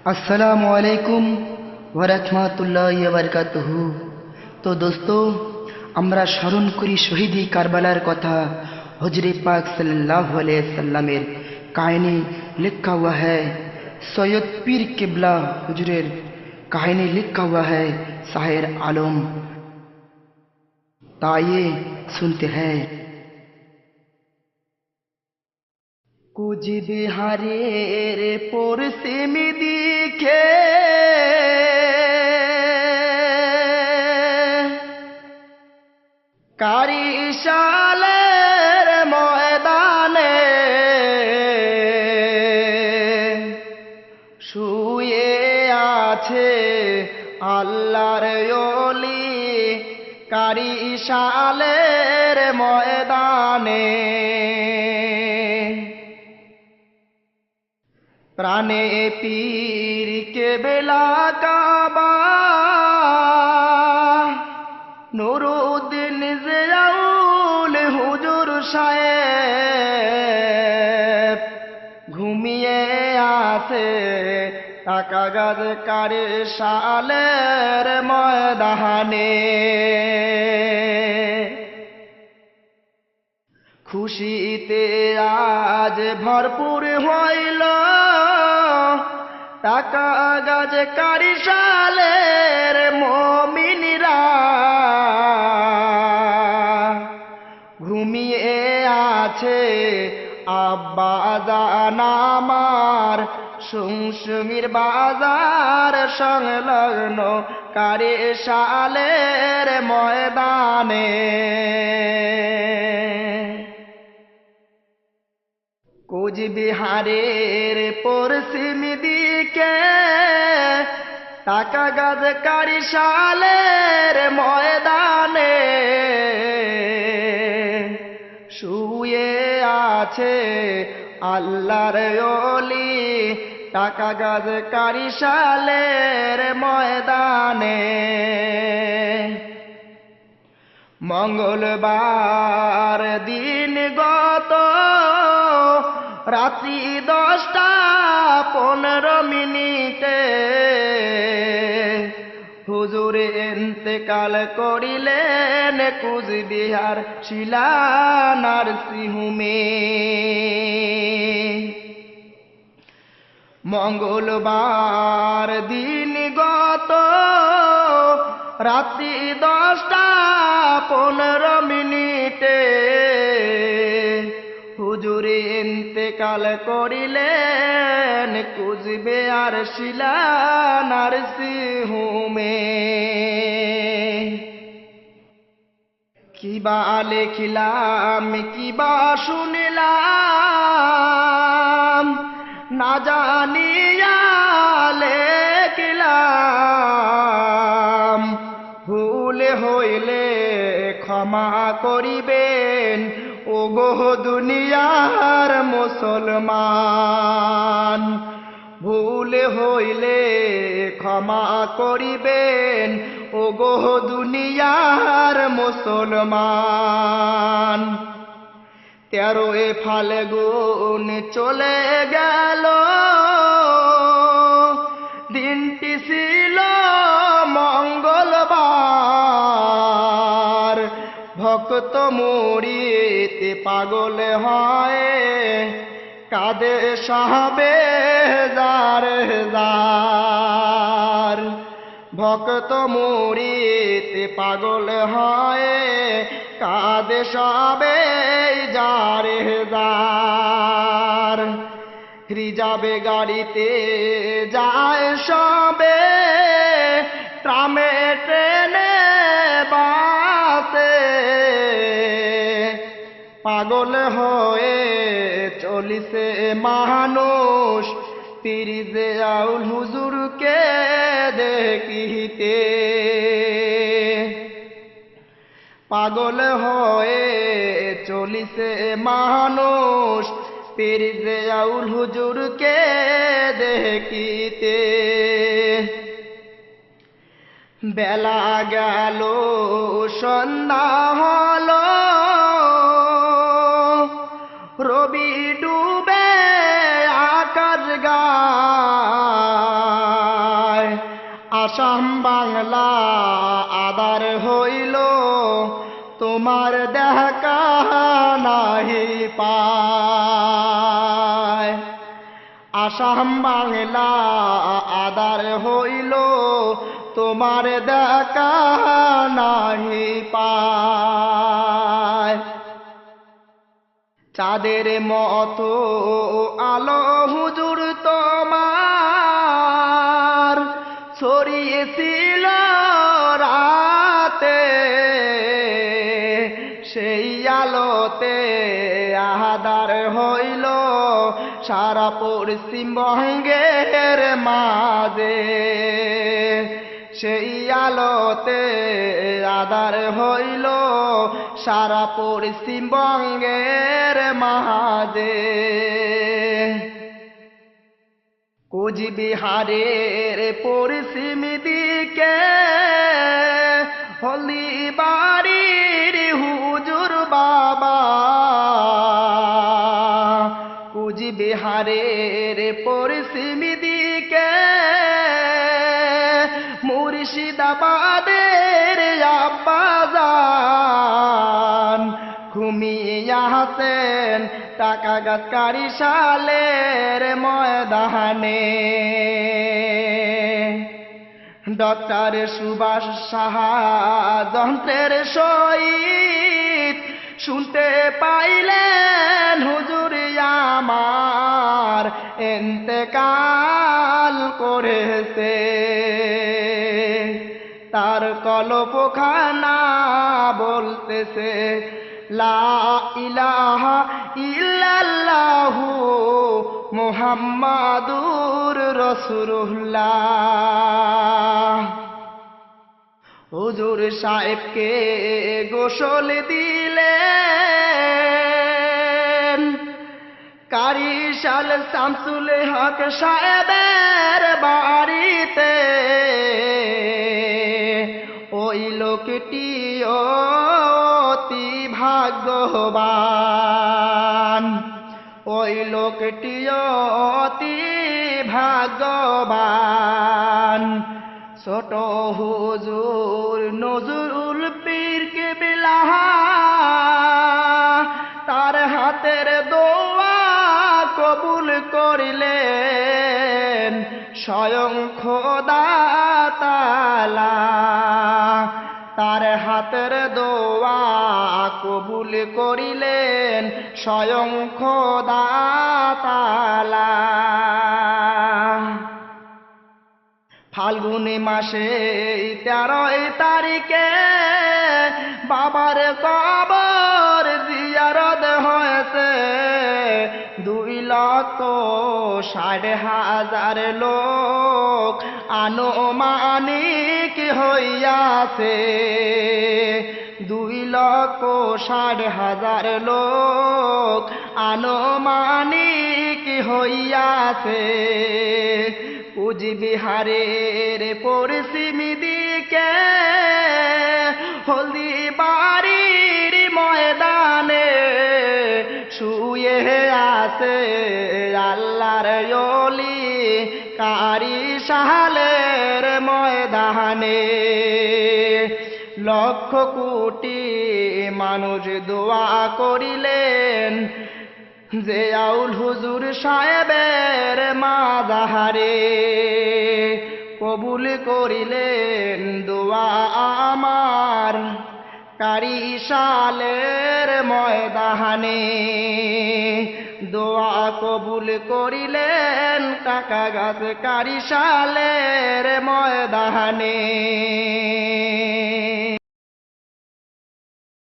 আসসালামু আলাইকুম ওয়া রাহমাতুল্লাহি ওয়া বারাকাতুহু। তো দোस्तो, আমরা স্মরণ করি শহীদি কারবালার কথা। হজরে পাক सल्लल्लाहु अलैहि वसल्लमेর কাহিনী लिखा हुआ है। सैयद पीर किबला हुजूरेर कहानी लिखा हुआ है शायर आलम। ताइए सुनते हैं। কুচবিহারের পশ্চিম দিকে কারিশালের ময়দানে শুয়ে আছে আল্লাহর ওলি। কারিশালের ময়দানে প্রাণে পীর কেবলা কাবা নুরুদ্দিন জিয়াউল হুজুর সাহেব ঘুমিয়ে আছে টাকা গাছ কারিশালের ময়দানে। খুশিতে আজ ভরপুর হইল টাকা গাছ কারিশালের মুমিনরা। ঘুমিয়ে আছে আব্বা জান আমার সুমসুমির বাজার সংলগ্ন কারিশালের ময়দানে। কুচবিহারের পশ্চিম দিকে টাকা গাছ কারিশালের ময়দানে শুয়ে আছে আল্লাহর ওলি। টাকা গাছ কারিশালের ময়দানে মঙ্গলবার দিন গত রাত্রি 10:15 হুজুরে ইন্তেকাল করিলেন কুচবিহার শিলা নার্সিংহোমে। মঙ্গলবার দিন গত রাত্রি 10:15 হুজুরে ইন্তেকাল করিলেন কুচবিহার শিলা নার্সিংহোমে। কিবা লিখলাম কিবা শুনলাম না জানিয়া লিখলাম। ভুল হইলে ক্ষমা করিবেন ওগো দুনিয়ার মুসলমান। ভুল হইলে ক্ষমা করিবেন ওগো দুনিয়ার মুসলমান। 13 ফাল্গুন চলে গেল দিনটি ছিল মঙ্গলবার। ভক্ত মুরিদ পাগল হয় কাঁদে সাহাবে যার যার। ভক্ত মুরিদ পাগল হয় কাঁদে সাহাবে যার যার। রিজার্ভে গাড়িতে যায় সবে ট্রামে ট্রেনে বাসে পাগল হয়ে চলিছে মানুষ পীর জিয়াউল হুজুরকে দেখিতে। পাগল হয়ে চলিছে মানুষ পীর জিয়াউল হুজুরকে দেখিতে। বেলা গেল সন্ধ্যা হলো রবি ডুবে আকাশ গা আসাম বাংলা আদার হইল তোমার দেখা নাহি পায় আসাম বাংলা আদার হইল তোমার দেখা নাহি পায় চাঁদের মতো আলো হুজুর তোমার ছড়িয়েছিল রাতে সেই আলোতে আহাদার হইল সারা পশ্চিমবঙ্গের মাঝে সেই আলোতে আধার হইল সারা পশ্চিমবঙ্গের মাঝে কোচবিহারের পশ্চিম দিকে হলদিবাড়ির হুজুর বাবা কোচবিহারের পশ্চিম দিকে মুর্শিদাবাদের আব্বাজান ঘুমিয়ে আছেন টাকা গাছকারি সালের ময়দানে ডক্টর সুভাষ সাহা যন্ত্রের সহিত শুনতে পাইলেন হুজুর আমার ইন্তেকাল করেছে তার কলপখানা বলতেছে লা ইলাহা ইল্লাল্লাহু মুহাম্মাদুর রাসূলুল্লাহ হুজুর সাহেবকে গোসল দিলেন কারি শাল শামসুল হক সাহেবের বাড়িতে ওই লোকটি অতি ভাগ্যবান ওই লোকটি অতি ভাগ্যবান ছোট হুজুর নজরুল পীর কেবলা তার হাতের দোয়া কবুল করিলেন স্বয়ং খোদা তাআলা তার হাতের দোয়া কবুল করিলেন স্বয়ং খোদা তাআলা ফাল্গুনি মাসে 13 তারিখে বাবার কবর জিয়ারত হয়েছে 2,60,000 লোক আনুমানিক হইয়াছে 2,60,000 লোক আনুমানিক হইয়াছে কোচবিহারের পশ্চিম দিকে হলদিবাড়ির ময়দানে শুয়ে আছে আল্লাহর ওলি কারি সালের ময়দানে লক্ষ কোটি মানুষ দোয়া করিলেন যে আউল হুজুর সাহেবের মাজারে কবুল করিলেন দোয়া আমার কারি সালের ময়দানে দোয়া কবুল করিলেন টাকা গাছ কারি সালের ময়দানে